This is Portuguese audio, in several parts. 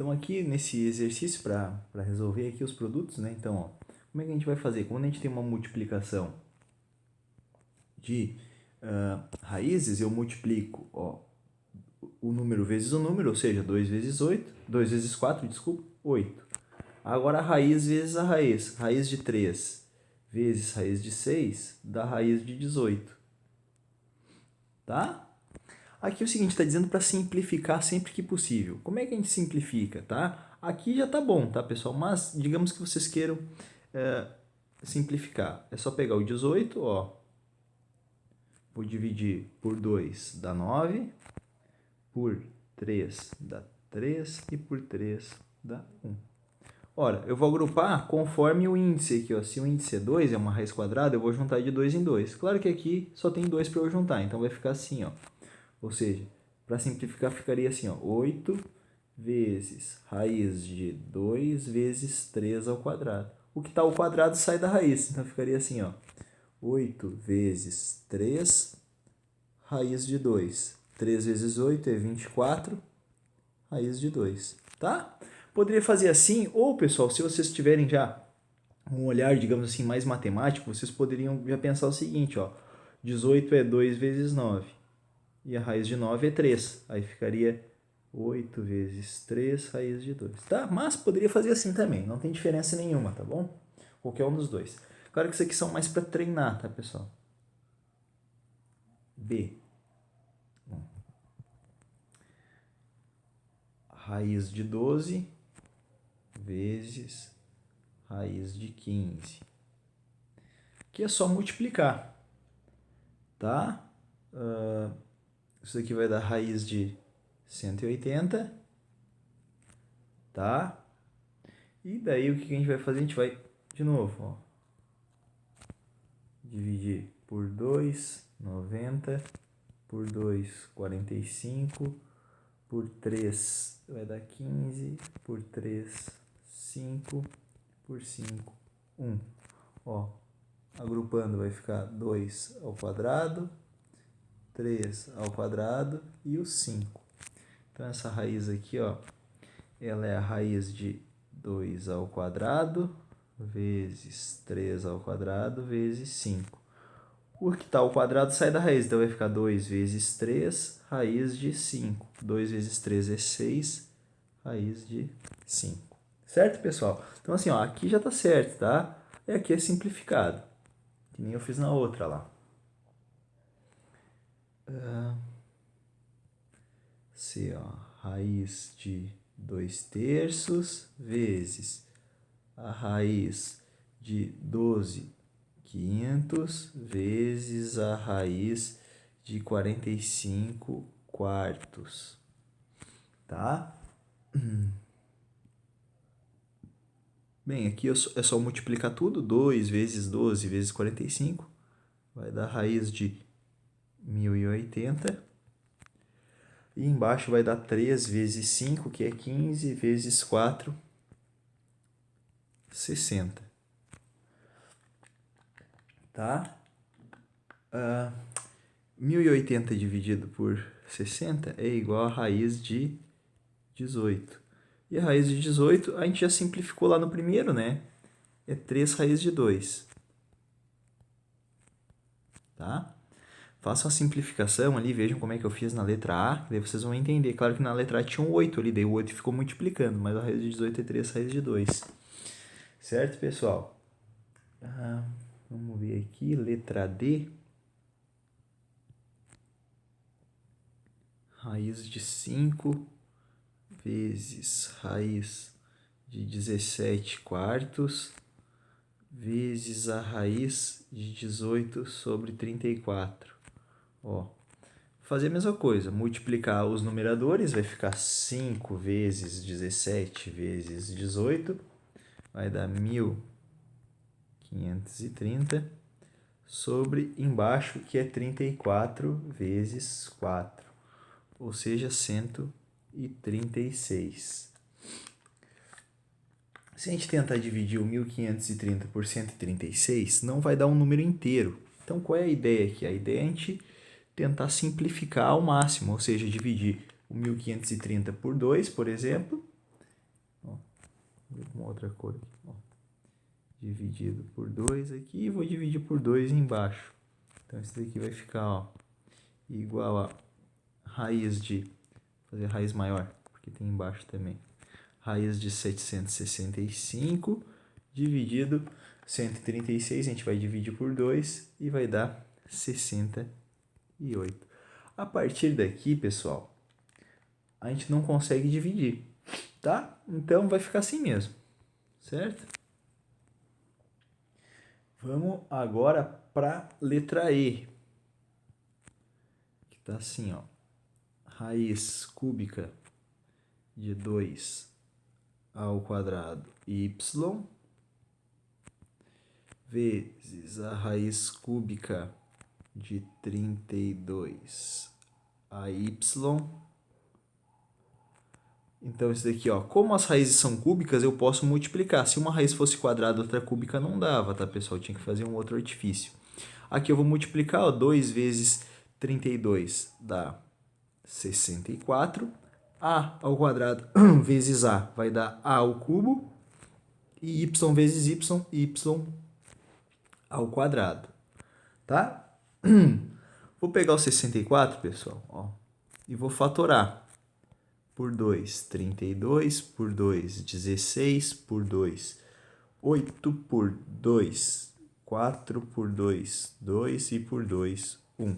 então aqui nesse exercício para resolver aqui os produtos, né? Então, ó, como é que a gente vai fazer? Quando a gente tem uma multiplicação de raízes, eu multiplico, ó, o número vezes o número, ou seja, 2 vezes 8, 2 vezes 4, desculpa, 8. Agora a raiz vezes a raiz. Raiz de 3 vezes raiz de 6 dá raiz de 18. Tá? Aqui é o seguinte, está dizendo para simplificar sempre que possível. Como é que a gente simplifica, tá? Aqui já tá bom, tá, pessoal? Mas digamos que vocês queiram simplificar. É só pegar o 18, ó. Vou dividir por 2 dá 9, por 3 dá 3 e por 3 dá 1. Ora, eu vou agrupar conforme o índice aqui, ó. Se o índice é 2, é uma raiz quadrada, eu vou juntar de 2 em 2. Claro que aqui só tem 2 para eu juntar, então vai ficar assim, ó. Ou seja, para simplificar ficaria assim, ó. 8 vezes raiz de 2 vezes 3 ao quadrado. O que está ao quadrado sai da raiz, então ficaria assim, ó. 8 vezes 3, raiz de 2. 3 vezes 8 é 24, raiz de 2, tá? Poderia fazer assim, ou pessoal, se vocês tiverem já um olhar, digamos assim, mais matemático, vocês poderiam já pensar o seguinte, ó. 18 é 2 vezes 9, e a raiz de 9 é 3. Aí ficaria 8 vezes 3, raiz de 2, tá? Mas poderia fazer assim também, não tem diferença nenhuma, tá bom? Qualquer um dos dois. Claro que isso aqui são mais para treinar, tá, pessoal? B. Raiz de 12 vezes raiz de 15. Aqui é só multiplicar, tá? Isso aqui vai dar raiz de 180, tá? E daí o que a gente vai fazer? A gente vai, de novo, ó, dividir por 2, 90, por 2, 45, por 3 vai dar 15, por 3, 5, por 5, 1. Ó, agrupando vai ficar 2 ao quadrado, 3 ao quadrado e o 5. Então essa raiz aqui, ó, ela é a raiz de 2 ao quadrado vezes 3 ao quadrado vezes 5. O que está ao quadrado sai da raiz, então vai ficar 2 vezes 3, raiz de 5. 2 vezes 3 é 6, raiz de 5. Certo, pessoal? Então assim, ó, aqui já está certo, tá? E aqui é simplificado, que nem eu fiz na outra lá. C, ó, raiz de 2 terços vezes a raiz de 12 quintos vezes a raiz de 45 quartos, tá? Bem, aqui é só multiplicar tudo, 2 vezes 12 vezes 45, vai dar raiz de 1080, e embaixo vai dar 3 vezes 5, que é 15, vezes 4, 60. Tá? 1080 dividido por 60 é igual a raiz de 18. E a raiz de 18 a gente já simplificou lá no primeiro, né? É 3 raiz de 2. Tá? Façam a simplificação ali, vejam como é que eu fiz na letra A, daí vocês vão entender. Claro que na letra A tinha um 8 ali, daí o 8 ficou multiplicando, mas a raiz de 18 é 3 raiz de 2. Certo, pessoal? Vamos ver aqui, letra D. Raiz de 5 vezes raiz de 17 quartos vezes a raiz de 18 sobre 34. Ó, fazer a mesma coisa, multiplicar os numeradores, vai ficar 5 vezes 17 vezes 18, vai dar 1530, sobre embaixo, que é 34 vezes 4, ou seja, 136. Se a gente tentar dividir o 1530 por 136, não vai dar um número inteiro. Então, qual é a ideia aqui? A ideia é a gente tentar simplificar ao máximo, ou seja, dividir o 1530 por 2, por exemplo, outra cor aqui, ó. Dividido por 2 aqui, e vou dividir por 2 embaixo. Então, esse daqui vai ficar, ó, igual a raiz de... Vou fazer raiz maior, porque tem embaixo também. Raiz de 765 dividido 136, a gente vai dividir por 2 e vai dar 68. A partir daqui, pessoal, a gente não consegue dividir, tá? Então, vai ficar assim mesmo, certo? Vamos agora para a letra E, que está assim, ó. Raiz cúbica de 2 ao quadrado y vezes a raiz cúbica de 32 a y. Então, isso daqui, ó, como as raízes são cúbicas, eu posso multiplicar. Se uma raiz fosse quadrada, outra cúbica, não dava, tá, pessoal? Eu tinha que fazer um outro artifício. Aqui eu vou multiplicar, ó, 2 vezes 32 dá 64. A ao quadrado vezes A vai dar A ao cubo. E Y vezes Y, Y ao quadrado. Tá? Vou pegar o 64, pessoal, ó, e vou fatorar. Por 2, 32, por 2, 16, por 2, 8, por 2, 4, por 2, 2 e por 2, 1.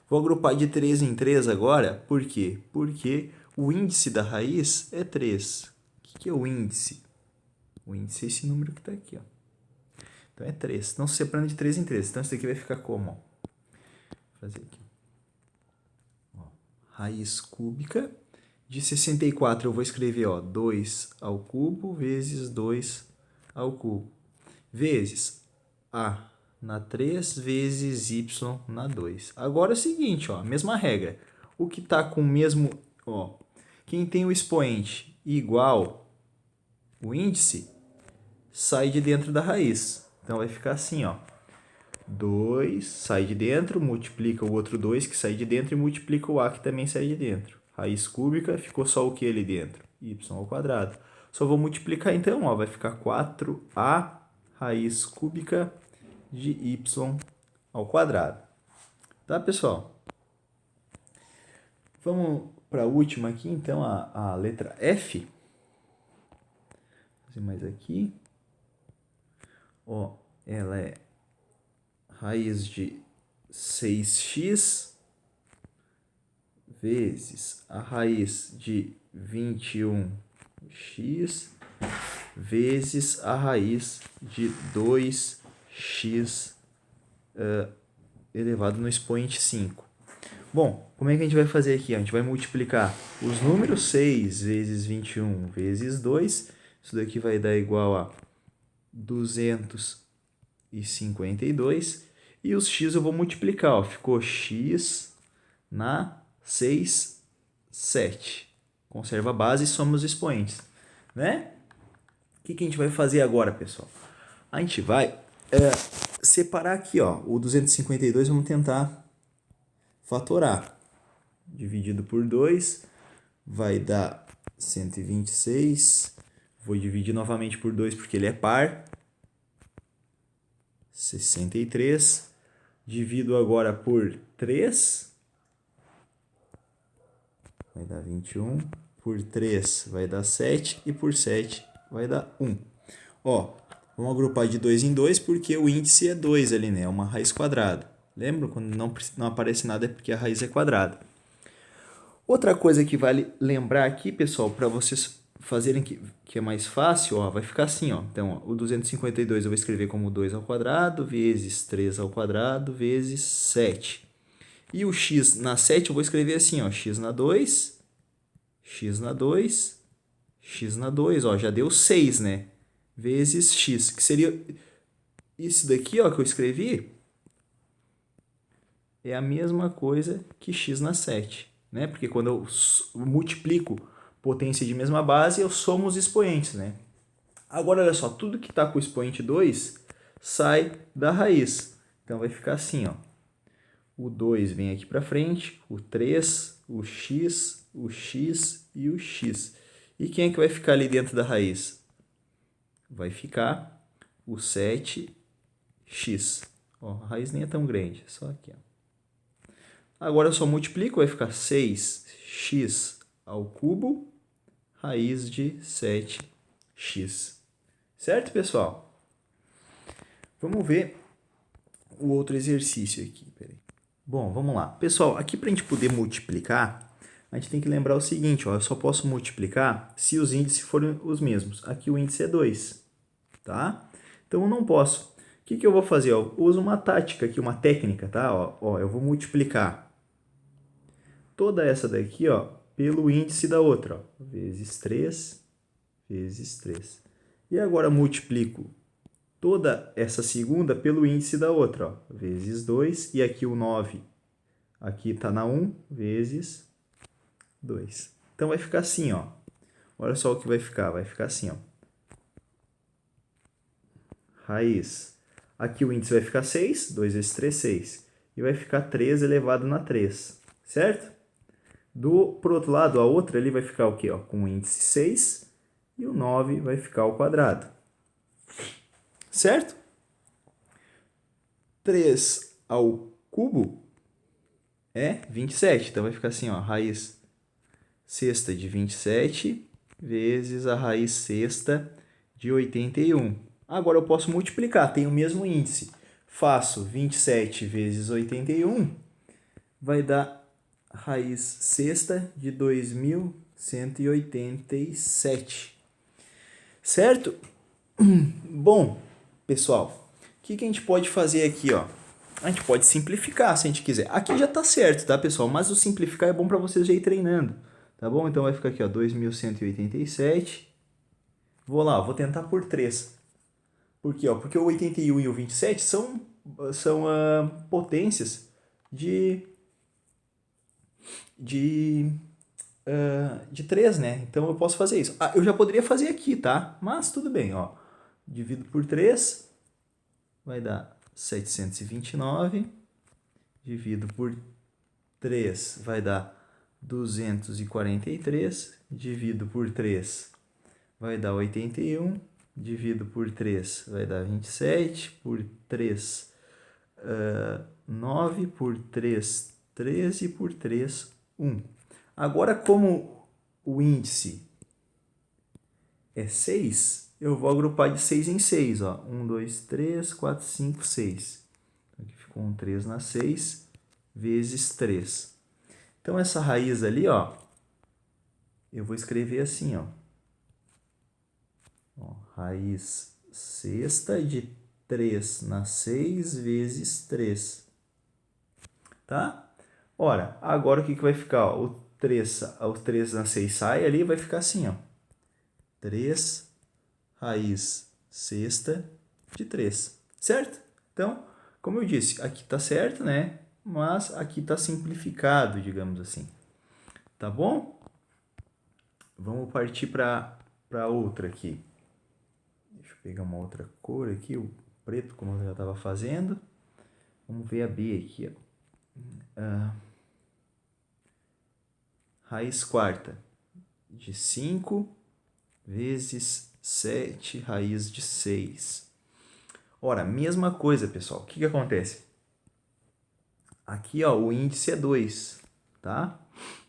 Vou agrupar de 3 em 3 agora, por quê? Porque o índice da raiz é 3. O que é o índice? O índice é esse número que está aqui, ó. Então é 3. Então, se separando de 3 em 3. Então, isso aqui vai ficar como? Ó? Vou fazer aqui. Ó, raiz cúbica de 64, eu vou escrever, ó, 2 ao cubo vezes 2 ao cubo. Vezes A na 3 vezes Y na 2. Agora é o seguinte, ó, mesma regra. O que está com o mesmo... Ó, quem tem o expoente igual o índice, sai de dentro da raiz. Então, vai ficar assim, ó. 2 sai de dentro, multiplica o outro 2 que sai de dentro e multiplica o A que também sai de dentro. Raiz cúbica, ficou só o que ali dentro? Y ao quadrado. Só vou multiplicar então, ó, vai ficar 4A raiz cúbica de Y ao quadrado. Tá, pessoal? Vamos para a última aqui, então, a letra F. Vou fazer mais aqui. Ó, ela é raiz de 6x vezes a raiz de 21x vezes a raiz de 2x elevado no expoente 5. Bom, como é que a gente vai fazer aqui? A gente vai multiplicar os números 6 vezes 21 vezes 2. Isso daqui vai dar igual a 252. E os x eu vou multiplicar, ó. Ficou x na 6, 7. Conserva a base e soma os expoentes, né? O que a gente vai fazer agora, pessoal? A gente vai separar aqui, ó. O 252 vamos tentar fatorar. Dividido por 2 vai dar 126. Vou dividir novamente por 2 porque ele é par. 63. Divido agora por 3. Vai dar 21. Por 3 vai dar 7. E por 7 vai dar 1. Ó, vamos agrupar de 2 em 2 porque o índice é 2 ali, né? É uma raiz quadrada. Lembra? Quando não aparece nada é porque a raiz é quadrada. Outra coisa que vale lembrar aqui, pessoal, para vocês fazerem que é mais fácil, ó, vai ficar assim, ó. Então, ó, o 252 eu vou escrever como 2 ao quadrado vezes 3 ao quadrado vezes 7. E o x na 7 eu vou escrever assim, ó, x na 2, x na 2, x na 2, ó, já deu 6, né? Vezes x, que seria isso daqui, ó, que eu escrevi, é a mesma coisa que x na 7, né? Porque quando eu multiplico potência de mesma base, eu somo os expoentes, né? Agora, olha só, tudo que está com o expoente 2 sai da raiz. Então, vai ficar assim, ó. O 2 vem aqui para frente, o 3, o x e o x. E quem é que vai ficar ali dentro da raiz? vai ficar o 7x. Ó, a raiz nem é tão grande, só aqui. Ó. Agora eu só multiplico, vai ficar 6x ao cubo, raiz de 7x. Certo, pessoal? Vamos ver o outro exercício aqui. Peraí. Bom, vamos lá. Pessoal, aqui para a gente poder multiplicar, a gente tem que lembrar o seguinte, ó, eu só posso multiplicar se os índices forem os mesmos. Aqui o índice é 2, tá? Então eu não posso. O que eu vou fazer? Ó? Eu uso uma tática aqui, uma técnica, tá? Ó, eu vou multiplicar toda essa daqui, ó, pelo índice da outra, ó, vezes 3, vezes 3. E agora multiplico toda essa segunda pelo índice da outra, ó, vezes 2. E aqui o 9, aqui está na 1, vezes 2. Então vai ficar assim, ó. Olha só o que vai ficar assim, ó. Raiz. Aqui o índice vai ficar 6, 2 vezes 3, 6. E vai ficar 3 elevado na 3, certo? Por outro lado, a outra ali vai ficar o quê? Ó, com o índice 6 e o 9 vai ficar ao quadrado. Certo? 3 ao cubo é 27. Então vai ficar assim, ó, raiz sexta de 27 vezes a raiz sexta de 81. Agora eu posso multiplicar, tem o mesmo índice. Faço 27 vezes 81, vai dar raiz sexta de 2187. Certo? Bom, pessoal, o que a gente pode fazer aqui, ó? A gente pode simplificar se a gente quiser. Aqui já tá certo, tá, pessoal? Mas o simplificar é bom para vocês já ir treinando, tá bom? Então vai ficar aqui, ó, 2187. Vou tentar por 3. Por quê? Ó? Porque o 81 e o 27 são potências de 3, né? Então eu posso fazer isso. Eu já poderia fazer aqui, tá? Mas tudo bem, ó. Divido por 3, vai dar 729. Divido por 3, vai dar 243. Divido por 3, vai dar 81. Divido por 3, vai dar 27. Por 3, 9. Por 3, 13. Por 3, 1. Agora, como o índice é 6, eu vou agrupar de 6 em 6. Ó. 1, 2, 3, 4, 5, 6. Aqui ficou um 3 na 6, vezes 3. Então, essa raiz ali, ó, eu vou escrever assim, ó. Raiz sexta de 3 na 6 vezes 3. Tá? Ora, agora o que vai ficar? Ó? O 3 na 6 sai ali, vai ficar assim, ó. 3 raiz sexta de 3, certo? Então, como eu disse, aqui está certo, né? Mas aqui está simplificado, digamos assim. Tá bom? Vamos partir para outra aqui. Deixa eu pegar uma outra cor aqui, o preto, como eu já estava fazendo. Vamos ver a B aqui, ó. Raiz quarta de 5 vezes 7 raiz de 6. Ora, mesma coisa, pessoal. O que acontece? Aqui, ó, o índice é 2, tá?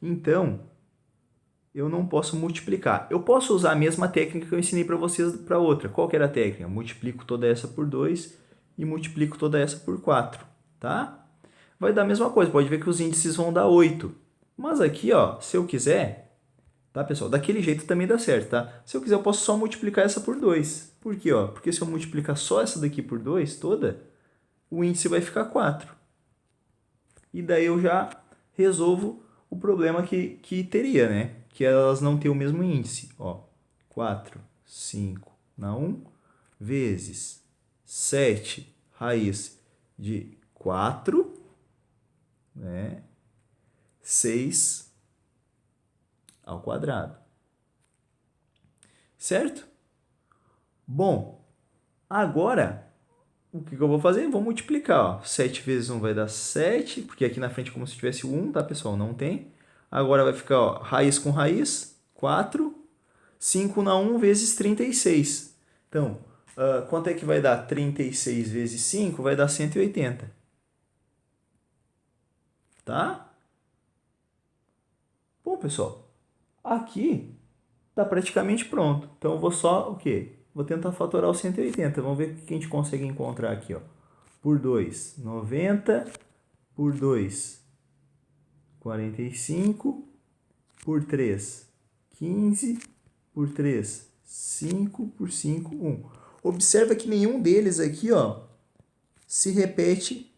Então, eu não posso multiplicar. Eu posso usar a mesma técnica que eu ensinei para vocês para outra. Qual que era a técnica? Eu multiplico toda essa por 2 e multiplico toda essa por 4, tá? Vai dar a mesma coisa. Pode ver que os índices vão dar 8. Mas aqui, ó, se eu quiser, tá, pessoal? Daquele jeito também dá certo, tá? Se eu quiser, eu posso só multiplicar essa por 2. Por quê, ó? Porque se eu multiplicar só essa daqui por 2 toda, o índice vai ficar 4. E daí eu já resolvo o problema que teria, né? Que elas não têm o mesmo índice. Ó, 4, 5 na 1, vezes 7 raiz de 4, né? 6 ao quadrado. Certo? Bom, agora, o que eu vou fazer? Vou multiplicar. Ó. 7 vezes 1 vai dar 7, porque aqui na frente é como se tivesse 1, tá, pessoal? Não tem. Agora vai ficar, ó, raiz com raiz, 4. 5 na 1 vezes 36. Então, quanto é que vai dar 36 vezes 5? Vai dar 180. Tá? Bom, pessoal, aqui está praticamente pronto. Então, eu vou só o quê? Vou tentar fatorar o 180. Vamos ver o que a gente consegue encontrar aqui. Ó. Por 2, 90. Por 2, 45. Por 3, 15. Por 3, 5. Por 5, 1. Observa que nenhum deles aqui ó, se repete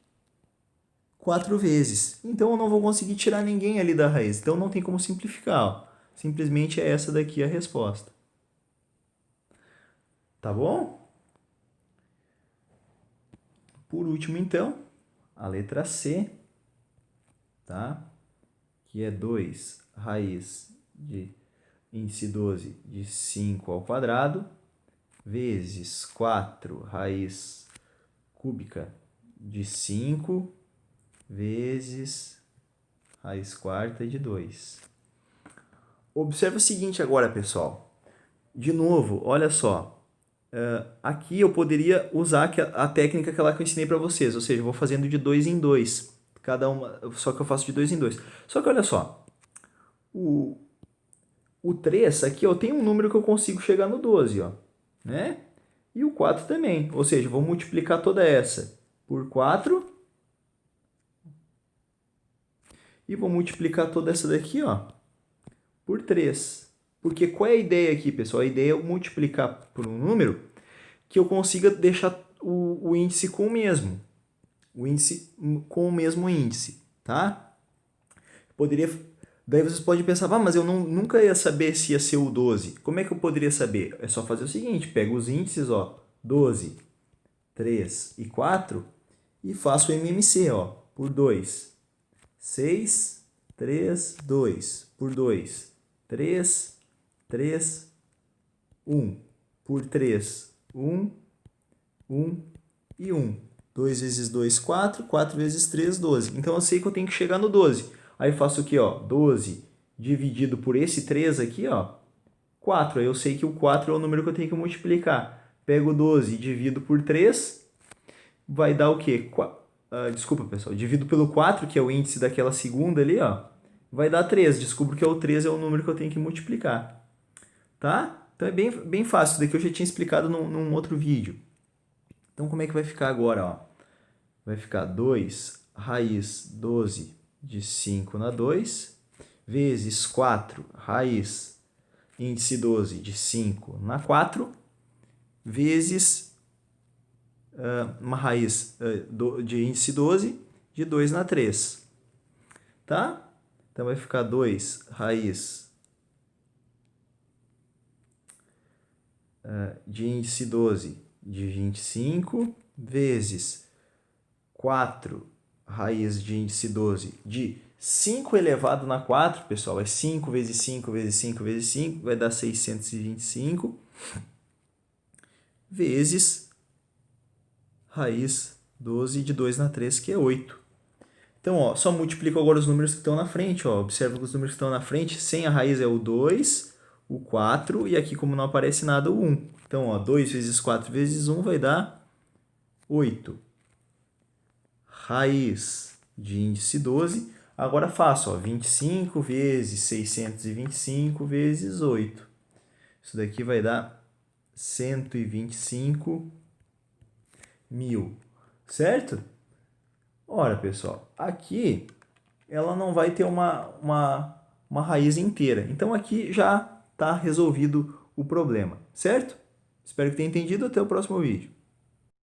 4 vezes. Então, eu não vou conseguir tirar ninguém ali da raiz. Então, não tem como simplificar. Ó. Simplesmente é essa daqui a resposta. Tá bom? Por último, então, a letra C, tá? Que é 2 raiz de índice 12 de 5 ao quadrado, vezes 4 raiz cúbica de 5, vezes raiz quarta de 2. Observa o seguinte agora, pessoal. De novo, olha só. Aqui eu poderia usar a técnica que eu ensinei para vocês, ou seja, eu vou fazendo de 2 em 2, cada uma, só que eu faço de 2 em 2. Só que olha só, o 3 aqui eu tenho um número que eu consigo chegar no 12, ó, né? E o 4 também, ou seja, eu vou multiplicar toda essa por 4 e vou multiplicar toda essa daqui, ó, por 3. Porque qual é a ideia aqui, pessoal? A ideia é eu multiplicar por um número que eu consiga deixar o índice com o mesmo. O índice com o mesmo índice, tá? Daí vocês podem pensar, mas eu nunca ia saber se ia ser o 12. Como é que eu poderia saber? É só fazer o seguinte, pego os índices, ó, 12, 3 e 4 e faço o MMC, ó, por 2. 6, 3, 2. Por 2, 3, 3, 1. Por 3, 1, 1 e 1. 2 vezes 2, 4. 4 vezes 3, 12. Então, eu sei que eu tenho que chegar no 12. Aí, faço aqui, ó, 12 dividido por esse 3 aqui, ó, 4. Aí, eu sei que o 4 é o número que eu tenho que multiplicar. Pego 12 e divido por 3. Vai dar o quê? Desculpa, pessoal. Divido pelo 4, que é o índice daquela segunda ali, ó. Vai dar 3. Descubro que o 3 é o número que eu tenho que multiplicar. Tá? Então, é bem fácil. Isso daqui eu já tinha explicado num outro vídeo. Então, como é que vai ficar agora? Ó? Vai ficar 2 raiz 12 de 5 na 2, vezes 4 raiz índice 12 de 5 na 4, vezes uma raiz de índice 12 de 2 na 3. Tá? Então, vai ficar 2 raiz de índice 12 de 25, vezes 4 raiz de índice 12 de 5 elevado na 4, pessoal, é 5 vezes 5 vezes 5 vezes 5, vai dar 625, vezes raiz 12 de 2 na 3, que é 8. Então, ó, só multiplico agora os números que estão na frente. Ó. Observa que os números que estão na frente, sem a raiz é o 2, o 4, e aqui, como não aparece nada, o 1. Então, ó, 2 vezes 4 vezes 1 vai dar 8. Raiz de índice 12. Agora faço, ó, 25 vezes 625 vezes 8. Isso daqui vai dar 125 mil, certo? Ora, pessoal, aqui ela não vai ter uma raiz inteira. Então, aqui já está resolvido o problema, certo? Espero que tenha entendido. Até o próximo vídeo.